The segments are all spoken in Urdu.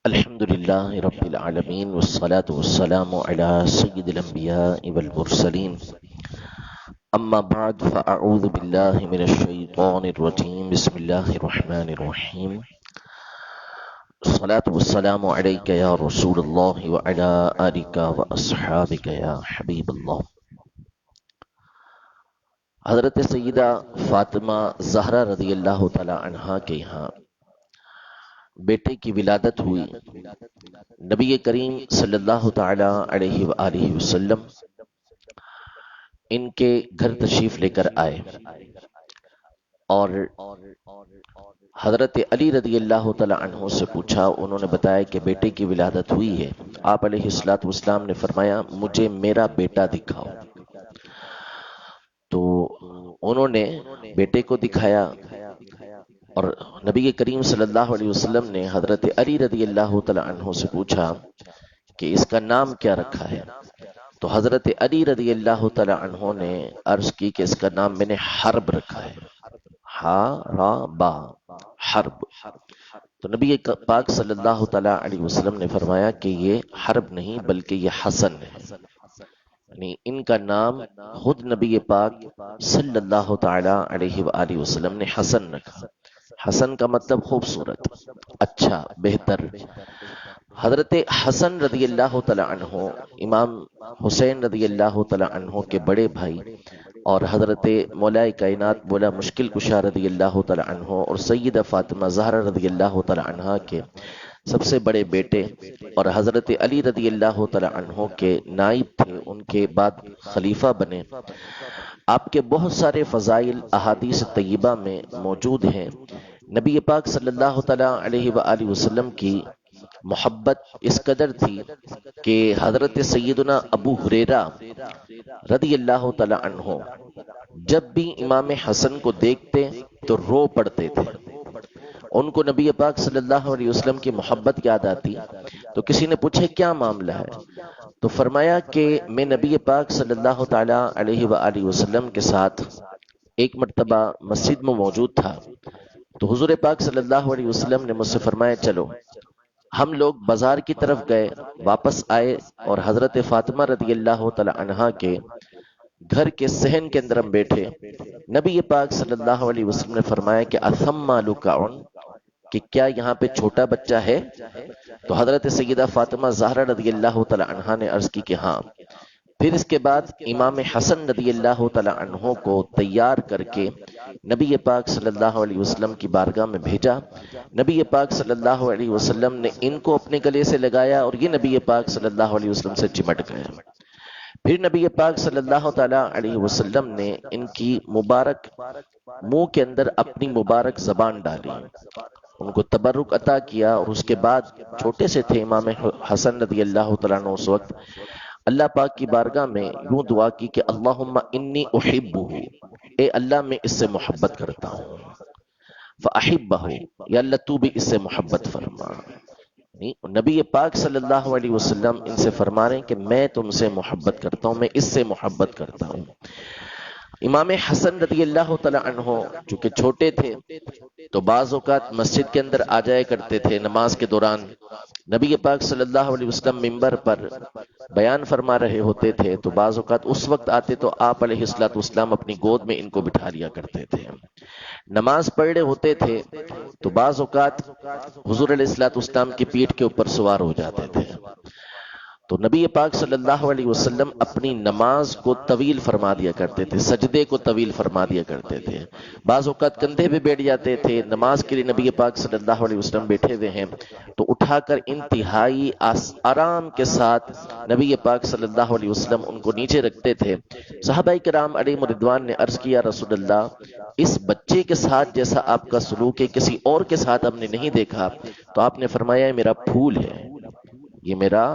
الحمد لله رب العالمين والصلاة والسلام على سيد الأنبياء والمرسلين أما بعد فأعوذ بالله من الشيطان الرجيم بسم الله الرحمن الرحيم الصلاة والسلام عليك يا رسول الله وعلى آلك وأصحابك يا حبيب الله. حضرت سیدہ فاطمہ زہرا رضی اللہ تعالی عنہا کے یہاں بیٹے کی ولادت ہوئی. نبی کریم صلی اللہ تعالی علیہ وآلہ وسلم ان کے گھر تشریف لے کر آئے اور حضرت علی رضی اللہ تعالی عنہ سے پوچھا. انہوں نے بتایا کہ بیٹے کی ولادت ہوئی ہے. آپ علیہ الصلوۃ والسلام نے فرمایا مجھے میرا بیٹا دکھاؤ. تو انہوں نے بیٹے کو دکھایا اور نبی کریم صلی اللہ علیہ وسلم نے حضرت علی رضی اللہ تعالی عنہ سے پوچھا کہ اس کا نام کیا رکھا ہے. تو حضرت علی رضی اللہ تعالی عنہ نے عرض کی کہ اس کا نام میں نے حرب رکھا ہے. با حرب. تو نبی پاک صلی اللہ تعالی علیہ وسلم نے فرمایا کہ یہ حرب نہیں بلکہ یہ حسن ہے. یعنی ان کا نام خود نبی پاک صلی اللہ تعالی علیہ وآلہ وسلم نے حسن رکھا. حسن کا مطلب خوبصورت، اچھا، بہتر. حضرت حسن رضی اللہ تعالی عنہ امام حسین رضی اللہ تعالی عنہ کے بڑے بھائی اور حضرت مولا کائنات مولا مشکل کشا رضی اللہ تعالی عنہ اور سیدہ فاطمہ زہرا رضی اللہ تعالی عنہ کے سب سے بڑے بیٹے اور حضرت علی رضی اللہ تعالی عنہ کے نائب تھے. ان کے بعد خلیفہ بنے. آپ کے بہت سارے فضائل احادیث طیبہ میں موجود ہیں. نبی پاک صلی اللہ تعالی علیہ وآلہ وسلم کی محبت اس قدر تھی کہ حضرت سیدنا ابو ہریرہ رضی اللہ تعالی عنہ جب بھی امام حسن کو دیکھتے تو رو پڑتے تھے. ان کو نبی پاک صلی اللہ علیہ وسلم کی محبت یاد آتی. تو کسی نے پوچھے کیا معاملہ ہے؟ تو فرمایا کہ میں نبی پاک صلی اللہ تعالی علیہ وآلہ وسلم کے ساتھ ایک مرتبہ مسجد میں موجود تھا. تو حضور پاک صلی اللہ علیہ وسلم نے مجھ سے فرمایا چلو. ہم لوگ بازار کی طرف گئے، واپس آئے اور حضرت فاطمہ رضی اللہ تعالی عنہا کے گھر کے صحن کے اندر ہم بیٹھے. نبی پاک صلی اللہ علیہ وسلم نے فرمایا کہ اثم لکعن، کہ کیا یہاں پہ چھوٹا بچہ ہے؟ تو حضرت سیدہ فاطمہ زہرا رضی اللہ تعالی عنہا نے عرض کی کہ ہاں. پھر اس کے بعد امام حسن رضی اللہ تعالی عنہ کو تیار کر کے نبی پاک صلی اللہ علیہ وسلم کی بارگاہ میں بھیجا. نبی پاک صلی اللہ علیہ وسلم نے ان کو اپنے گلے سے لگایا اور یہ نبی پاک صلی اللہ علیہ وسلم سے چمٹ گئے. پھر نبی پاک صلی اللہ تعالی علیہ وسلم نے ان کی مبارک منہ کے اندر اپنی مبارک زبان ڈالی، ان کو تبرک عطا کیا. اور اس کے بعد چھوٹے سے تھے امام حسن رضی اللہ تعالیٰ عنہ اس وقت اللہ پاک کی بارگاہ میں یوں دعا کی کہ اللہم انی احبہ، اے اللہ میں اس سے محبت کرتا ہوں. فاحبہ، یا اللہ تو بھی اس سے محبت فرما. نبی پاک صلی اللہ علیہ وسلم ان سے فرما رہے ہیں کہ میں تم سے محبت کرتا ہوں، میں اس سے محبت کرتا ہوں. امام حسن رضی اللہ تعالی عنہ چونکہ چھوٹے تھے تو بعض اوقات مسجد کے اندر آ جایا کرتے تھے نماز کے دوران. نبی پاک صلی اللہ علیہ وسلم منبر پر بیان فرما رہے ہوتے تھے تو بعض اوقات اس وقت آتے تو آپ علیہ الصلوۃ والسلام اپنی گود میں ان کو بٹھا لیا کرتے تھے. نماز پڑھ رہے ہوتے تھے تو بعض اوقات حضور علیہ الصلوۃ والسلام کی پیٹھ کے اوپر سوار ہو جاتے تھے. تو نبی پاک صلی اللہ علیہ وسلم اپنی نماز کو طویل فرما دیا کرتے تھے، سجدے کو طویل فرما دیا کرتے تھے. بعض اوقات کندھے پہ بیٹھ جاتے تھے. نماز کے لیے نبی پاک صلی اللہ علیہ وسلم بیٹھے ہوئے ہیں تو اٹھا کر انتہائی آرام کے ساتھ نبی پاک صلی اللہ علیہ وسلم ان کو نیچے رکھتے تھے. صحابہ کرام علیہم رضوان نے عرض کیا رسول اللہ، اس بچے کے ساتھ جیسا آپ کا سلوک ہے کسی اور کے ساتھ ہم نے نہیں دیکھا. تو آپ نے فرمایا یہ میرا پھول ہے، یہ میرا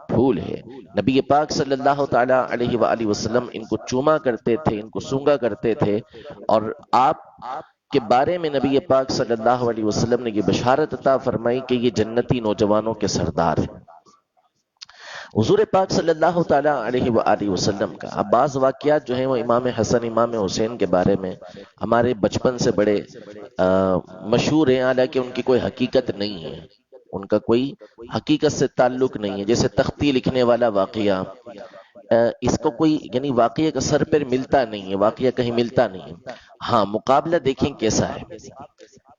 پھول ہے. نبی پاک صلی اللہ تعالی علیہ وآلہ وسلم ان کو چوما کرتے تھے، ان کو سونگا کرتے تھے. اور آپ کے بارے میں نبی پاک صلی اللہ علیہ وسلم نے یہ بشارت عطا فرمائی کہ یہ جنتی نوجوانوں کے سردار ہیں. حضور پاک صلی اللہ تعالی علیہ وآلہ وسلم کا اب بعض واقعات جو ہیں وہ امام حسن امام حسین کے بارے میں ہمارے بچپن سے بڑے مشہور ہیں، حالانکہ ان کی کوئی حقیقت نہیں ہے. ان کا کوئی حقیقت سے تعلق نہیں ہے. جیسے تختی لکھنے والا واقعہ، اس کو کوئی یعنی واقعہ کا سر پر ملتا نہیں ہے، واقعہ کہیں ملتا نہیں ہے. ہاں مقابلہ دیکھیں کیسا ہے.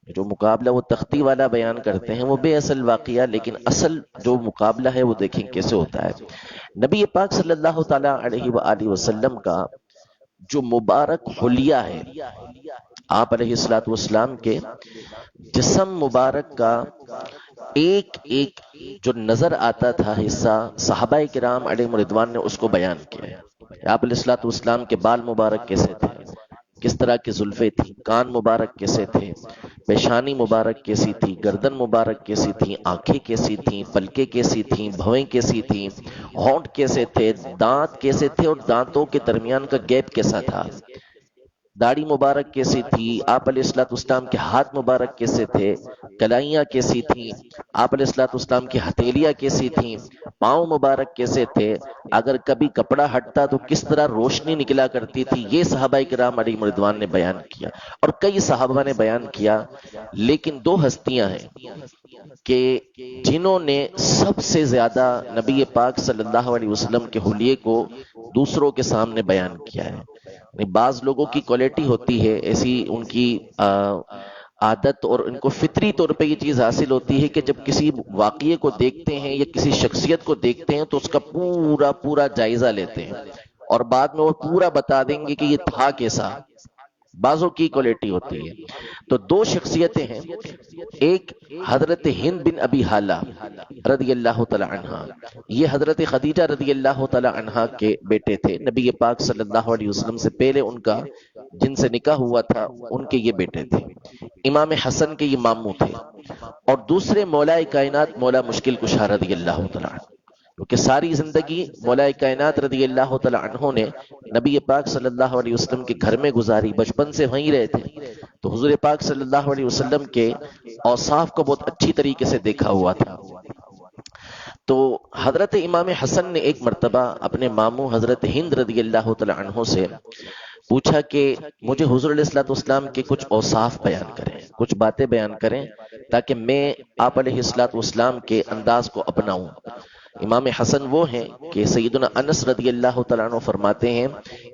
جو مقابلہ وہ تختی والا بیان کرتے ہیں وہ بے اصل واقعہ، لیکن اصل جو مقابلہ ہے وہ دیکھیں کیسے ہوتا ہے. نبی پاک صلی اللہ تعالی علیہ وآلہ وسلم کا جو مبارک حلیہ ہے، آپ علیہ الصلوۃ والسلام کے جسم مبارک کا ایک ایک جو نظر آتا تھا حصہ، صحابہ کرام علیہم رضوان نے اس کو بیان کیا ہے. آپ علیہ الصلوۃ والسلام کے بال مبارک کیسے تھے، کس طرح کی زلفیں تھیں، کان مبارک کیسے تھے، پیشانی مبارک کیسی تھی، گردن مبارک کیسی تھی، آنکھیں کیسی تھیں، پلکیں کیسی تھیں، بھویں کیسی تھیں، ہونٹ کیسے تھے، دانت کیسے تھے اور دانتوں کے درمیان کا گیپ کیسا تھا، داڑھی مبارک کیسی تھی، آپ علیہ الصلوۃ والسلام کے ہاتھ مبارک کیسے تھے، کلائیاں کیسی تھیں، آپ علیہ الصلوۃ والسلام کی ہتھیلیاں کیسی تھیں، پاؤں مبارک کیسے تھے، اگر کبھی کپڑا ہٹتا تو کس طرح روشنی نکلا کرتی تھی. یہ صحابہ کرام علیہ رضوان نے بیان کیا اور کئی صحابہ نے بیان کیا. لیکن دو ہستیاں ہیں کہ جنہوں نے سب سے زیادہ نبی پاک صلی اللہ علیہ وسلم کے حلیے کو دوسروں کے سامنے بیان کیا ہے. بعض لوگوں کی کوالٹی ہوتی ہے ایسی، ان کی عادت اور ان کو فطری طور پہ یہ چیز حاصل ہوتی ہے کہ جب کسی واقعے کو دیکھتے ہیں یا کسی شخصیت کو دیکھتے ہیں تو اس کا پورا پورا جائزہ لیتے ہیں اور بعد میں وہ پورا بتا دیں گے کہ یہ تھا کیسا. بعضوں کی کوالٹی ہوتی ہے. تو دو شخصیتیں ہیں، ایک حضرت ہند بن ابی حالہ رضی اللہ تعالی عنہ، یہ حضرت خدیجہ رضی اللہ تعالی عنہ کے بیٹے تھے. نبی پاک صلی اللہ علیہ وسلم سے پہلے ان کا جن سے نکاح ہوا تھا ان کے یہ بیٹے تھے. امام حسن کے یہ ماموں تھے. اور دوسرے مولا کائنات مولا مشکل کشا رضی اللہ تعالی عنہ، کیونکہ ساری زندگی مولا کائنات رضی اللہ تعالی عنہ نے نبی پاک صلی اللہ علیہ وسلم کے گھر میں گزاری، بچپن سے وہیں رہے تھے. تو حضور پاک صلی اللہ علیہ وسلم کے اوصاف کو بہت اچھی طریقے سے دیکھا ہوا تھا. تو حضرت امام حسن نے ایک مرتبہ اپنے ماموں حضرت ہند رضی اللہ تعالی عنہ سے پوچھا کہ مجھے حضور علیہ الصلوۃ والسلام کے کچھ اوصاف بیان کریں، کچھ باتیں بیان کریں تاکہ میں آپ علیہ الصلوۃ والسلام کے انداز کو اپناؤں. امام حسن وہ ہیں کہ سیدنا انس رضی اللہ تعالیٰ عنہ فرماتے ہیں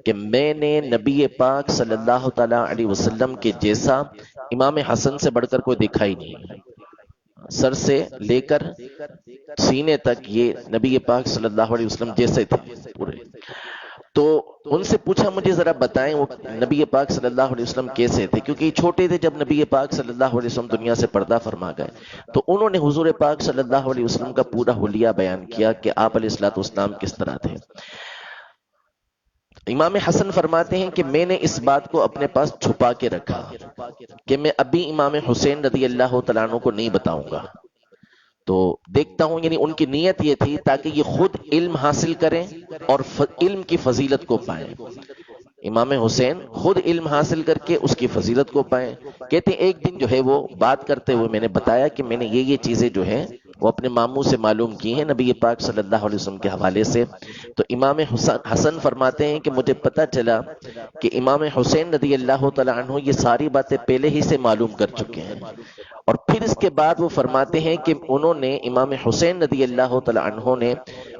کہ میں نے نبی پاک صلی اللہ تعالیٰ علیہ وسلم کے جیسا امام حسن سے بڑھ کر کوئی دیکھا ہی نہیں. سر سے لے کر سینے تک یہ نبی پاک صلی اللہ علیہ وسلم جیسے تھے پورے. تو ان سے پوچھا مجھے ذرا بتائیں وہ نبی پاک صلی اللہ علیہ وسلم کیسے تھے، کیونکہ یہ چھوٹے تھے جب نبی پاک صلی اللہ علیہ وسلم دنیا سے پردہ فرما گئے. تو انہوں نے حضور پاک صلی اللہ علیہ وسلم کا پورا حلیہ بیان کیا کہ آپ علیہ الصلوۃ والسلام کس طرح تھے. امام حسن فرماتے ہیں کہ میں نے اس بات کو اپنے پاس چھپا کے رکھا کہ میں ابھی امام حسین رضی اللہ تعالیٰ عنہ کو نہیں بتاؤں گا. تو دیکھتا ہوں یعنی ان کی نیت یہ تھی تاکہ یہ خود علم حاصل کریں اور علم کی فضیلت کو پائیں. امام حسین خود علم حاصل کر کے اس کی فضیلت کو پائیں. کہتے ہیں ایک دن جو ہے وہ بات کرتے ہوئے میں نے بتایا کہ میں نے یہ چیزیں جو ہیں وہ اپنے ماموں سے معلوم کی ہیں نبی پاک صلی اللہ علیہ وسلم کے حوالے سے. تو امام حسن فرماتے ہیں کہ مجھے پتا چلا کہ امام حسین رضی اللہ تعالیٰ عنہ یہ ساری باتیں پہلے ہی سے معلوم کر چکے ہیں. اور پھر اس کے بعد وہ فرماتے ہیں کہ انہوں نے امام حسین رضی اللہ تعالیٰ عنہ نے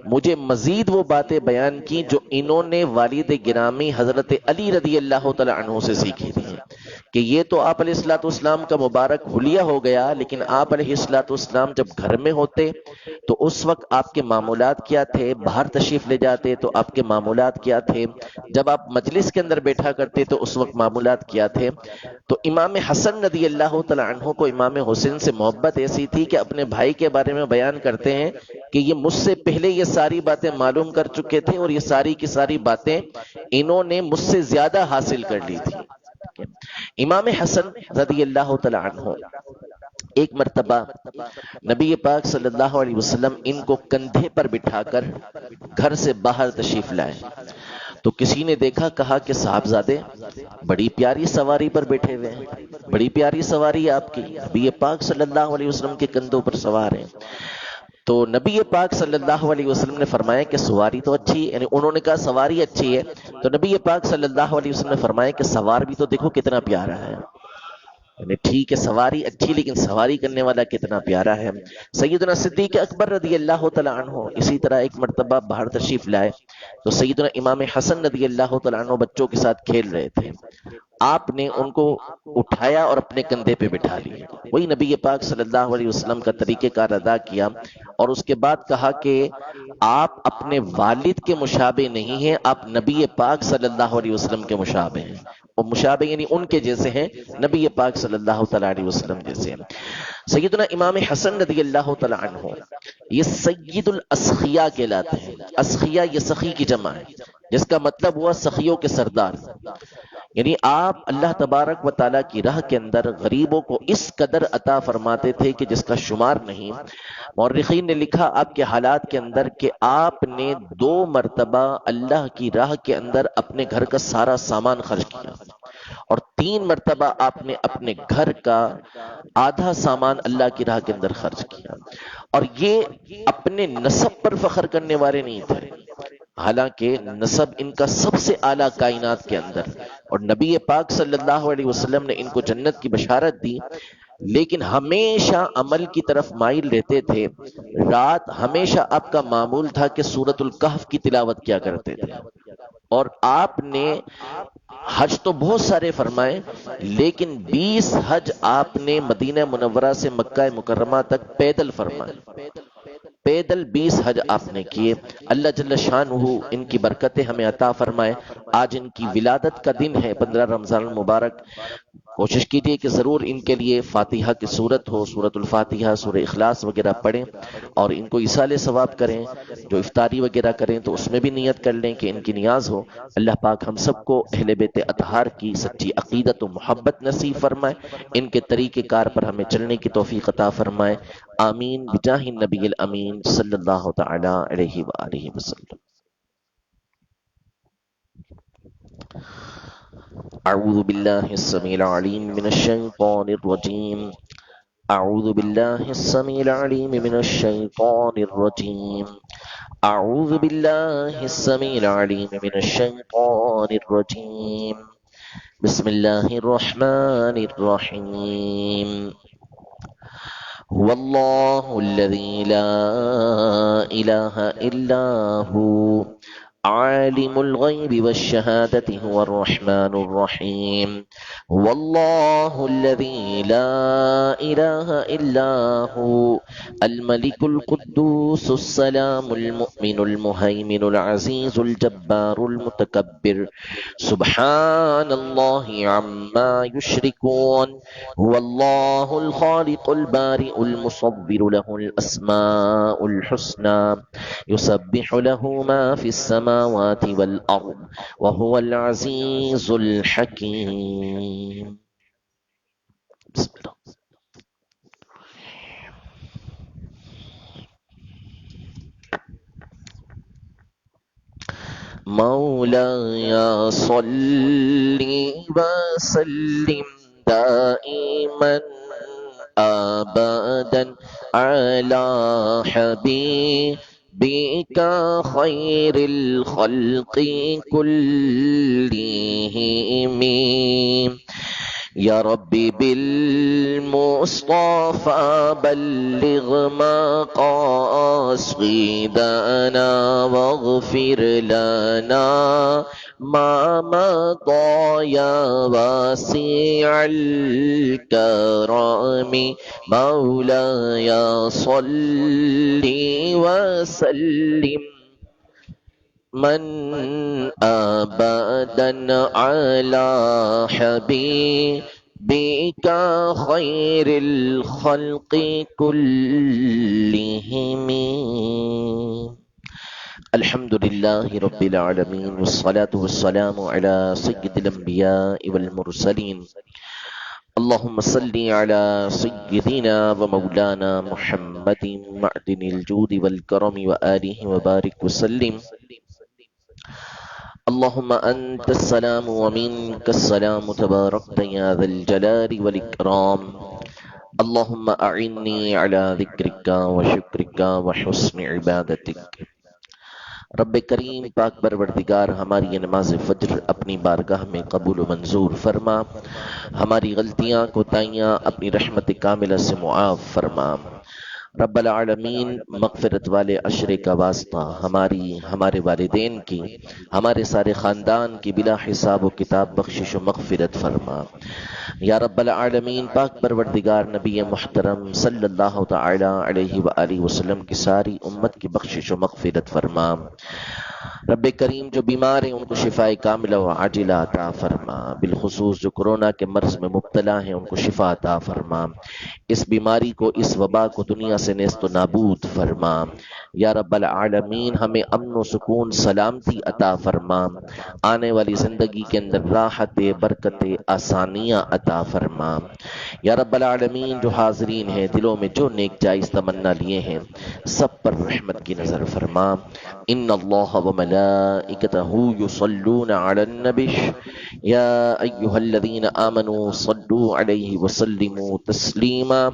مجھے مزید وہ باتیں بیان کی جو انہوں نے والد گرامی حضرت علی رضی اللہ تعالیٰ عنہ سے سیکھی تھی کہ یہ تو آپ علیہ الصلوۃ والسلام کا مبارک حلیہ ہو گیا، لیکن آپ علیہ الصلوۃ والسلام جب گھر میں ہوتے تو اس وقت آپ کے معمولات کیا تھے، باہر تشریف لے جاتے تو آپ کے معمولات کیا تھے، جب آپ مجلس کے اندر بیٹھا کرتے تو اس وقت معمولات کیا تھے. تو امام حسن رضی اللہ تعالیٰ عنہ کو امام حسین سے محبت ایسی تھی کہ اپنے بھائی کے بارے میں بیان کرتے ہیں کہ یہ مجھ سے پہلے یہ ساری باتیں معلوم کر چکے تھے اور یہ ساری کی ساری باتیں انہوں نے مجھ سے زیادہ حاصل کر لی تھی. امام حسن رضی اللہ تعالیٰ عنہ ایک مرتبہ نبی پاک صلی اللہ علیہ وسلم ان کو کندھے پر بٹھا کر گھر سے باہر تشریف لائے. تو کسی نے دیکھا، کہا کہ صاحبزادے بڑی پیاری سواری پر بیٹھے ہوئے ہیں، بڑی پیاری سواری آپ کی، نبی پاک صلی اللہ علیہ وسلم کے کندھوں پر سوار ہیں. تو نبی پاک صلی اللہ علیہ وسلم نے فرمایا کہ سواری تو اچھی ہے، یعنی انہوں نے کہا سواری اچھی ہے. تو نبی پاک صلی اللہ علیہ وسلم نے فرمایا کہ سوار بھی تو دیکھو کتنا پیارا ہے. یعنی ٹھیک ہے سواری اچھی، لیکن سواری کرنے والا کتنا پیارا ہے۔ سیدنا صدیق اکبر رضی اللہ تعالی عنہ اسی طرح ایک مرتبہ باہر تشریف لائے تو سیدنا امام حسن رضی اللہ تعالی عنہ بچوں کے ساتھ کھیل رہے تھے، آپ نے ان کو اٹھایا اور اپنے کندھے پہ بٹھا لیا، وہی نبی پاک صلی اللہ علیہ وسلم کا طریقہ کار ادا کیا، اور اس کے بعد کہا کہ آپ اپنے والد کے مشابہ نہیں ہیں، آپ نبی پاک صلی اللہ علیہ وسلم کے مشابہ ہیں، اور مشابہ یعنی ان کے جیسے ہیں، نبی پاک صلی اللہ تعالی علیہ وسلم جیسے ہیں۔ سیدنا امام حسن رضی اللہ تعالی عنہ یہ سید الاسخیاء کہلاتے ہیں۔ اسخیاء یہ سخی کی جمع ہے، جس کا مطلب ہوا سخیوں کے سردار، یعنی آپ اللہ تبارک و تعالیٰ کی راہ کے اندر غریبوں کو اس قدر عطا فرماتے تھے کہ جس کا شمار نہیں۔ مورخین نے لکھا آپ کے حالات کے اندر کہ آپ نے 2 مرتبہ اللہ کی راہ کے اندر اپنے گھر کا سارا سامان خرچ کیا، اور 3 مرتبہ آپ نے اپنے گھر کا آدھا سامان اللہ کی راہ کے اندر خرچ کیا، اور یہ اپنے نسب پر فخر کرنے والے نہیں تھے، حالانکہ نسب ان کا سب سے اعلیٰ کائنات کے اندر، اور نبی پاک صلی اللہ علیہ وسلم نے ان کو جنت کی بشارت دی، لیکن ہمیشہ عمل کی طرف مائل رہتے تھے۔ رات ہمیشہ آپ کا معمول تھا کہ سورۃ الکہف کی تلاوت کیا کرتے تھے، اور آپ نے حج تو بہت سارے فرمائے، لیکن 20 حج آپ نے مدینہ منورہ سے مکہ مکرمہ تک پیدل فرمائے، پیدل 20 حج آپ نے کیے۔ اللہ جل شانہ ان کی برکتیں ہمیں عطا فرمائے۔ آج ان کی ولادت کا دن ہے، 15 رمضان المبارک۔ کوشش کیجیے کہ ضرور ان کے لیے فاتحہ کی صورت ہو، سورۃ الفاتحہ، سورہ اخلاص وغیرہ پڑھیں، اور ان کو ایصال ثواب کریں۔ جو افطاری وغیرہ کریں تو اس میں بھی نیت کر لیں کہ ان کی نیاز ہو۔ اللہ پاک ہم سب کو اہل بیت اطہار کی سچی عقیدت و محبت نصیب فرمائے، ان کے طریقہ کار پر ہمیں چلنے کی توفیق عطا فرمائے۔ آمین بجاہ النبی الامین صلی اللہ تعالی علیہ وآلہ وسلم۔ اعوذ باللہ السمیع العلیم من الشیطان الرجیم، اعوذ باللہ السمیع العلیم من الشیطان الرجیم، اعوذ باللہ السمیع العلیم من الشیطان الرجیم، بسم اللہ الرحمن الرحیم، هو الله الذي لا إله إلا هو عالم الغيب والشهادة هو الرحمن الرحيم، هو الله الذي لا إله إلا هو الملك القدوس السلام المؤمن المهيمن العزيز الجبار المتكبر، سبحان الله عما يشركون، هو الله الخالق البارئ المصور له الأسماء الحسنى، يسبح له ما في السماوات والأرض وهو العزيز الحكيم۔ بسم الله۔ مولاي صل وسلم دائما أبدا على حبيبك خير الخلق كلهم، يا ربي بالمصطفى بلغ مقاصدنا واغفر لنا ما مضى يا واسع الكرم، مولاي صل وسلم من أبدا على حبيبك خير الخلق كلهم۔ الحمد لله رب العالمين، والصلاة والسلام على سيد الأنبياء والمرسلين، اللهم صل على سيدنا ومولانا محمد معدن الجود والكرم وآله وبارك وسلم۔ اللهم أنت السلام ومنك السلام، تباركت يا ذا الجلال والإكرام، اللهم أعني على ذكرك وشكرك وحسن عبادتك۔ رب کریم پاک پروردگار ہماری یہ نماز فجر اپنی بارگاہ میں قبول و منظور فرما، ہماری غلطیاں کوتاہیاں اپنی رحمت کاملہ سے معاف فرما۔ رب العالمین مغفرت والے عشرے کا واسطہ ہماری، ہمارے والدین کی، ہمارے سارے خاندان کی بلا حساب و کتاب بخشش و مغفرت فرما۔ یا رب العالمین پاک پروردگار نبی محترم صلی اللہ تعالی علیہ وآلہ وسلم کی ساری امت کی بخشش و مغفرت فرما۔ رب کریم جو بیمار ہیں ان کو شفاء کاملہ و عاجلہ عطا فرما، بالخصوص جو کورونا کے مرض میں مبتلا ہیں ان کو شفا عطا فرما، اس بیماری کو، اس وبا کو دنیا سے نیست و نابود فرما۔ یا رب العالمین ہمیں امن و سکون سلامتی عطا فرما، آنے والی زندگی کے اندر راحت برکت آسانیاں عطا فرما۔ یا رب العالمین جو حاضرین ہیں دلوں میں جو نیک جائز تمنا لیے ہیں سب پر رحمت کی نظر فرما۔ ان اللہ و ملائکتہ یصلون علی النبی یا ایہا الذین آمنوا صلوا علیہ وسلموا تسلیما۔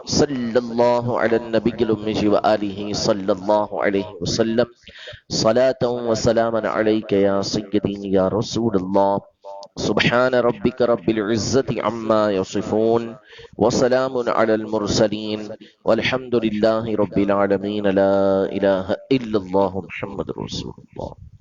صلی اللہ علی النبی الأمی وآلہ صلی اللہ علیہ وسلم، صلاۃ و سلاما علیک یا سیدی یا رسول اللہ۔ سبحان ربک رب العزت عما یصفون وسلام علی المرسلین والحمد للہ رب العالمین۔ لا الہ الا اللہ محمد رسول اللہ۔